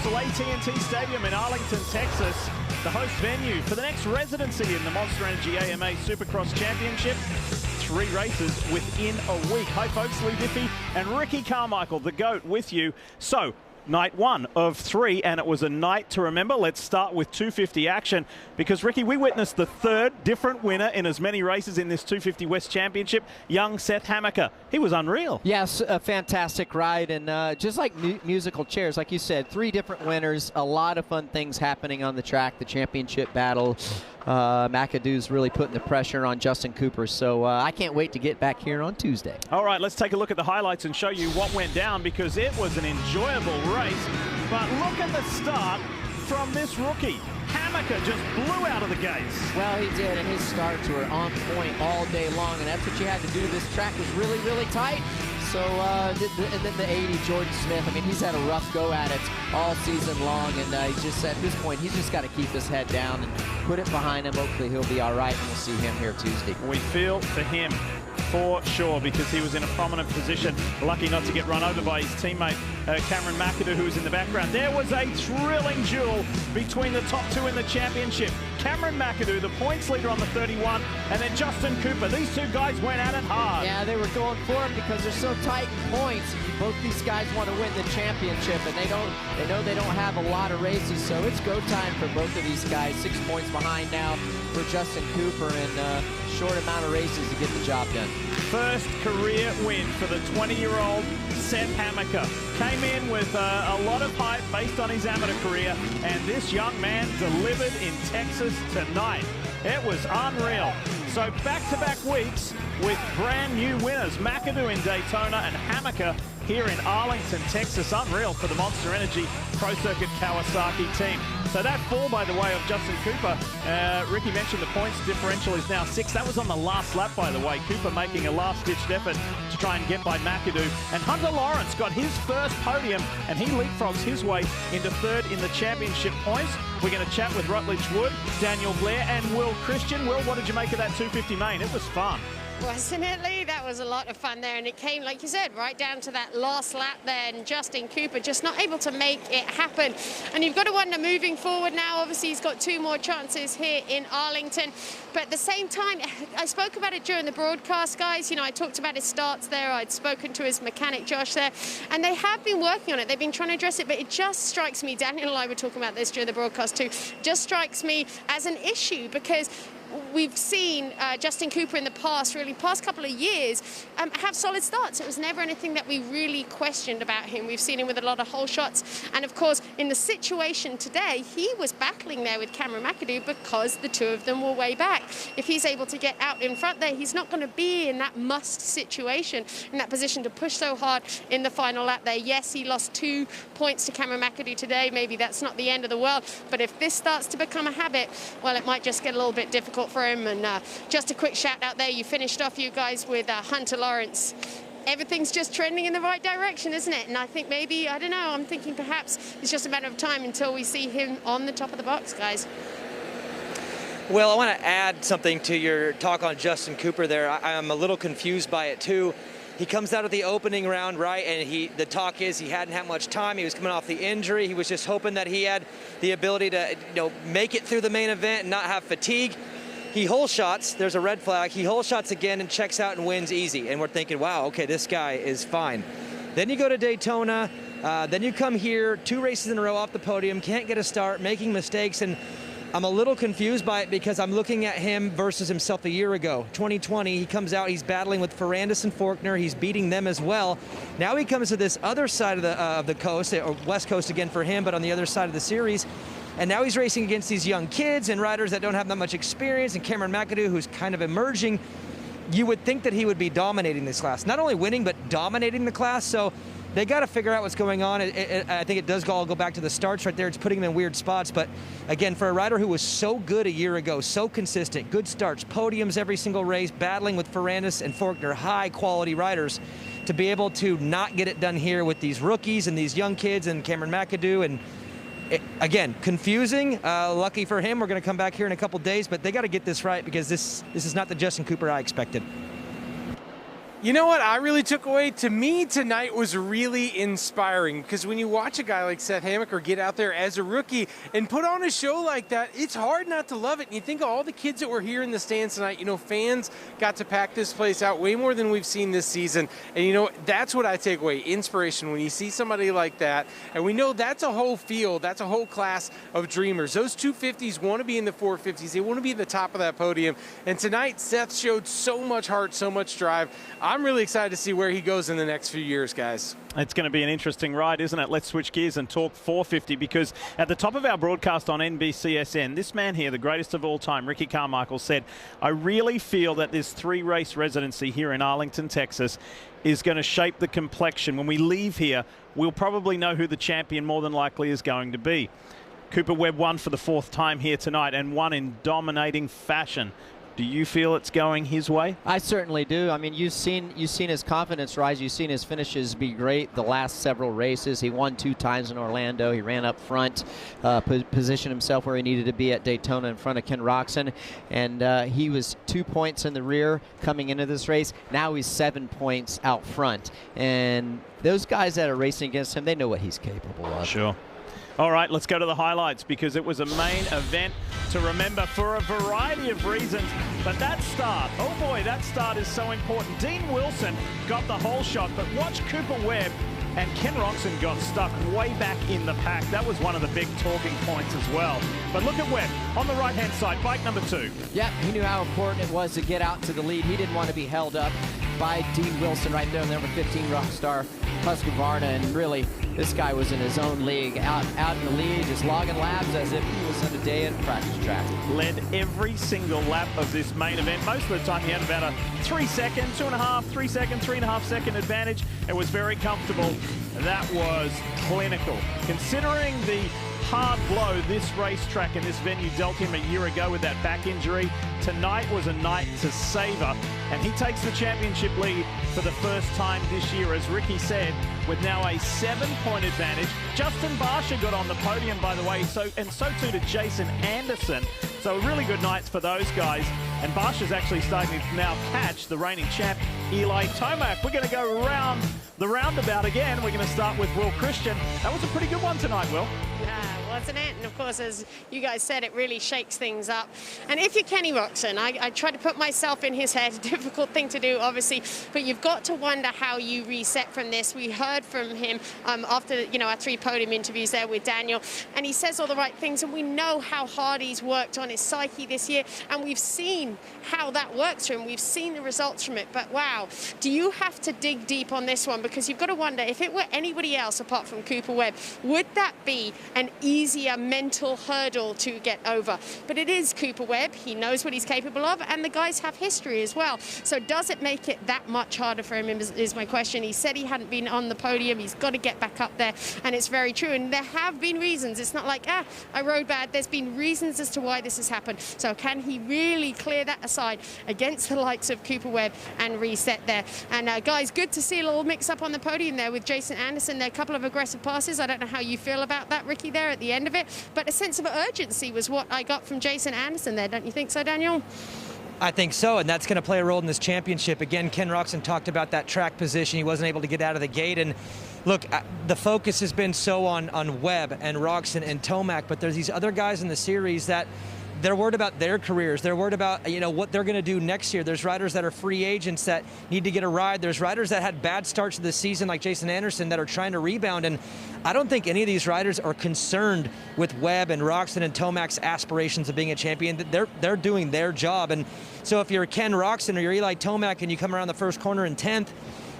Universal AT&T Stadium in Arlington, Texas, the host venue for the next residency in the Monster Energy AMA Supercross Championship. 3 races within a week. Hi folks, Leigh, Diffey and Ricky Carmichael, the GOAT, with you. So, night 1 of 3, and it was a night to remember. Let's start with 250 action, because Ricky, we witnessed the 3rd different winner in as many races in this 250 West Championship, young Seth Hammaker. He was unreal. Yes, a fantastic ride, and just like musical chairs, like you said, 3 different winners, a lot of fun things happening on the track, the championship battle. McAdoo's really putting the pressure on Justin Cooper, so I can't wait to get back here on Tuesday. All right, let's take a look at the highlights and show you what went down, because it was an enjoyable race. But look at the start from this rookie. Hammaker just blew out of the gates. Well, he did, and his starts were on point all day long, and that's what you had to do. This track was really, really tight. So, and then the 80, Jordan Smith, I mean, he's had a rough go at it all season long, and he just, at this point, he's just got to keep his head down and put it behind him. Hopefully he'll be all right, and we'll see him here Tuesday. We feel for him for sure, because he was in a prominent position, lucky not to get run over by his teammate Cameron McAdoo, who was in the background. There was a thrilling duel between the top 2 in the championship. Cameron McAdoo, the points leader on the 31, and then Justin Cooper. These 2 guys went at it hard. Yeah, they were going for it because they're so tight in points. Both these guys want to win the championship, and they know they don't have a lot of races, so it's go time for both of these guys. 6 points behind now for Justin Cooper, and short amount of races to get the job done. First career win for the 20-year-old Seth Hammaker. Came in with a lot of hype based on his amateur career, and this young man delivered in Texas tonight. It was unreal. So back-to-back weeks with brand new winners, McAdoo in Daytona and Hammaker here in Arlington, Texas. Unreal for the Monster Energy Pro Circuit Kawasaki team. So that fall, by the way, of Justin Cooper, Ricky mentioned the points differential is now 6. That was on the last lap, by the way. Cooper making a last-ditched effort to try and get by McAdoo. And Hunter Lawrence got his first podium, and he leapfrogs his way into 3rd in the championship points. We're going to chat with Rutledge Wood, Daniel Blair, and Will Christian. Will, what did you make of that 250 main? It was fun. Wasn't it, Lee? That was a lot of fun there, and it came, like you said, right down to that last lap there, and Justin Cooper just not able to make it happen. And you've got to wonder, moving forward now, obviously he's got 2 more chances here in Arlington, but at the same time, I spoke about it during the broadcast, guys. You know, I talked about his starts there, I'd spoken to his mechanic Josh there, and they have been working on it. They've been trying to address it, but it just strikes me, Daniel and I were talking about this during the broadcast too, just strikes me as an issue, because we've seen Justin Cooper in the past couple of years, have solid starts. It was never anything that we really questioned about him. We've seen him with a lot of hole shots. And of course, in the situation today, he was battling there with Cameron McAdoo because the 2 of them were way back. If he's able to get out in front there, he's not going to be in that must situation, in that position to push so hard in the final lap there. Yes, he lost 2 points to Cameron McAdoo today. Maybe that's not the end of the world. But if this starts to become a habit, well, it might just get a little bit difficult for him. And just a quick shout out there, you finished off, you guys, with Hunter Lawrence. Everything's just trending in the right direction, isn't it? And I think maybe, I don't know, I'm thinking perhaps it's just a matter of time until we see him on the top of the box, guys. Well, I want to add something to your talk on Justin Cooper there. I'm a little confused by it too. He comes out of the opening round, right, and the talk is he hadn't had much time. He was coming off the injury. He was just hoping that he had the ability to, make it through the main event and not have fatigue. He hole shots, there's a red flag. He hole shots again and checks out and wins easy. And we're thinking, wow, okay, this guy is fine. Then you go to Daytona, then you come here, 2 races in a row off the podium, can't get a start, making mistakes, and I'm a little confused by it because I'm looking at him versus himself a year ago. 2020, he comes out, he's battling with Ferrandis and Faulkner, he's beating them as well. Now he comes to this other side of the coast, or West Coast again for him, but on the other side of the series. And now he's racing against these young kids and riders that don't have that much experience, and Cameron McAdoo, who's kind of emerging. You would think that he would be dominating this class. Not only winning, but dominating the class. So they got to figure out what's going on. I think it does all go back to the starts right there. It's putting him in weird spots. But again, for a rider who was so good a year ago, so consistent, good starts, podiums every single race, battling with Ferrandis and Faulkner, high quality riders, to be able to not get it done here with these rookies and these young kids and Cameron McAdoo, and again, confusing. Lucky for him, we're going to come back here in a couple days, but they got to get this right, because this is not the Justin Cooper I expected. You know what I really took away? To me, tonight was really inspiring, because when you watch a guy like Seth Hammaker get out there as a rookie and put on a show like that, it's hard not to love it. And you think of all the kids that were here in the stands tonight. You know, fans got to pack this place out way more than we've seen this season. And, you know, that's what I take away, inspiration, when you see somebody like that. And we know that's a whole field, that's a whole class of dreamers. Those 250s want to be in the 450s. They want to be at the top of that podium. And tonight, Seth showed so much heart, so much drive. I'm really excited to see where he goes in the next few years, guys. It's going to be an interesting ride, isn't it? Let's switch gears and talk 450, because at the top of our broadcast on NBCSN, this man here, the greatest of all time, Ricky Carmichael, said, I really feel that this 3-race residency here in Arlington, Texas, is going to shape the complexion. When we leave here, we'll probably know who the champion more than likely is going to be. Cooper Webb won for the 4th time here tonight, and won in dominating fashion. Do you feel it's going his way? I certainly do. I mean, you've seen his confidence rise. You've seen his finishes be great the last several races. He won 2 times in Orlando. He ran up front, positioned himself where he needed to be at Daytona in front of Ken Roczen. And he was 2 points in the rear coming into this race. Now he's 7 points out front. And those guys that are racing against him, they know what he's capable of. Sure. All right, let's go to the highlights, because it was a main event to remember for a variety of reasons. But that start, oh boy, that start is so important. Dean Wilson got the whole shot, but watch Cooper Webb and Ken Roczen got stuck way back in the pack. That was one of the big talking points as well. But look at Webb on the right-hand side, bike number 2. Yeah, he knew how important it was to get out to the lead. He didn't want to be held up by Dean Wilson right there, number 15 Rockstar Husqvarna, and really, this guy was in his own league, out in the lead, just logging laps as if he was on a day at a practice track. Led every single lap of this main event. Most of the time he had about a 3-second, 2.5, 3-second, 3.5-second advantage. It was very comfortable. That was clinical. Considering the hard blow this racetrack and this venue dealt him a year ago with that back injury, tonight was a night to savor, and he takes the championship lead for the first time this year, as Ricky said, with now a 7-point advantage. Justin Barsha got on the podium, by the way, so too did Jason Anderson. So really good nights for those guys. And Barsha's actually starting to now catch the reigning champ, Eli Tomac. We're going to go around the roundabout again. We're going to start with Will Christian. That was a pretty good one tonight, Will. Yeah, wasn't it? And of course, as you guys said, it really shakes things up. And if you're Kenny Roczen, I try to put myself in his head. A difficult thing to do, obviously, but you've got to wonder how you reset from this. We heard from him after, you know, our 3 podium interviews there with Daniel, and he says all the right things, and we know how hard he's worked on his psyche this year, and we've seen how that works for him. We've seen the results from it. But wow, do you have to dig deep on this one? Because you've got to wonder, if it were anybody else apart from Cooper Webb, would that be an easier mental hurdle to get over? But it is Cooper Webb. He knows what he's capable of, and the guys have history as well. So does it make it that much harder for him, is my question. He said he hadn't been on the podium. He's got to get back up there, and it's very true. And there have been reasons. It's not like, I rode bad. There's been reasons as to why this has happened. So can he really clear that aside against the likes of Cooper Webb and reset there? And guys, good to see a little mix up on the podium there with Jason Anderson. There, a couple of aggressive passes. I don't know how you feel about that, Ricky, there at the end of it, but a sense of urgency was what I got from Jason Anderson there. Don't you think so, Daniel? I think so, and that's going to play a role in this championship. Again, Ken Roczen talked about that track position. He wasn't able to get out of the gate, and look, the focus has been so on Webb and Roczen and Tomac, but there's these other guys in the series that they're worried about their careers. They're worried about, you know, what they're going to do next year. There's riders that are free agents that need to get a ride. There's riders that had bad starts to the season, like Jason Anderson, that are trying to rebound. And I don't think any of these riders are concerned with Webb and Roczen and Tomac's aspirations of being a champion. They're doing their job. And so if you're Ken Roczen or you're Eli Tomac and you come around the first corner in 10th,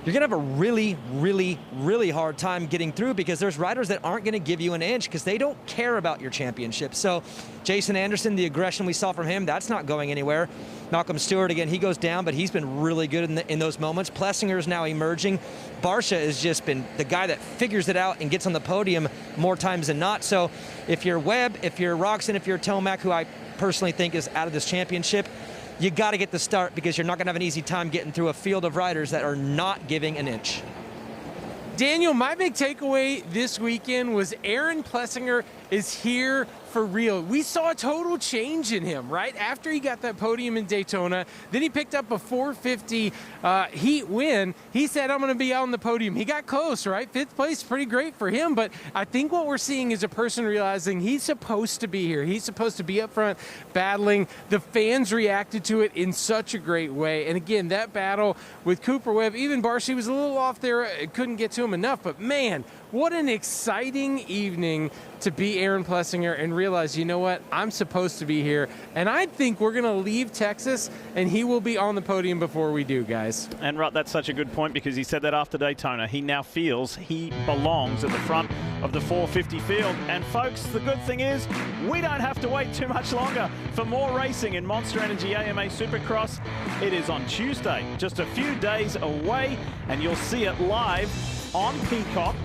you're going to have a really, really, really hard time getting through, because there's riders that aren't going to give you an inch because they don't care about your championship. So Jason Anderson, the aggression we saw from him, that's not going anywhere. Malcolm Stewart, again, he goes down, but he's been really good in those moments. Plessinger is now emerging. Barsha has just been the guy that figures it out and gets on the podium more times than not. So if you're Webb, if you're Roczen, if you're Tomac, who I personally think is out of this championship, you got to get the start, because you're not going to have an easy time getting through a field of riders that are not giving an inch. Daniel, my big takeaway this weekend was Aaron Plessinger is here for real. We saw a total change in him, right? After he got that podium in Daytona, then he picked up a 450 heat win. He said, I'm going to be on the podium. He got close, right? 5th place, pretty great for him. But I think what we're seeing is a person realizing he's supposed to be here. He's supposed to be up front battling. The fans reacted to it in such a great way. And again, that battle with Cooper Webb, even Barshi was a little off there. It couldn't get to him enough. But man, what an exciting evening to be Aaron Plessinger and realize, you know what, I'm supposed to be here. And I think we're going to leave Texas and he will be on the podium before we do, guys. And Rutt, that's such a good point because he said that after Daytona. He now feels he belongs at the front of the 450 field. And folks, the good thing is we don't have to wait too much longer for more racing in Monster Energy AMA Supercross. It is on Tuesday, just a few days away, and you'll see it live on Peacock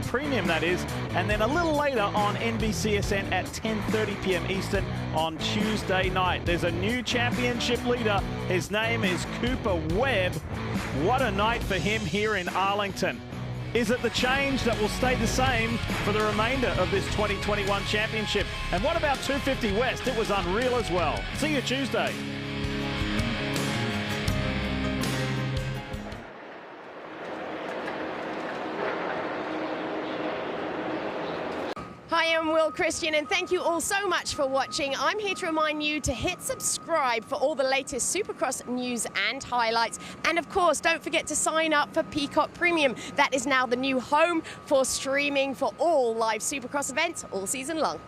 Premium, that is, and then a little later on NBCSN at 10:30 p.m. Eastern on Tuesday night. There's a new championship leader. His name is Cooper Webb. What a night for him here in Arlington. Is it the change that will stay the same for the remainder of this 2021 championship? And what about 250 West? It was unreal as well. See you Tuesday. Hi, I'm Will Christian, and thank you all so much for watching. I'm here to remind you to hit subscribe for all the latest Supercross news and highlights. And of course, don't forget to sign up for Peacock Premium. That is now the new home for streaming for all live Supercross events all season long.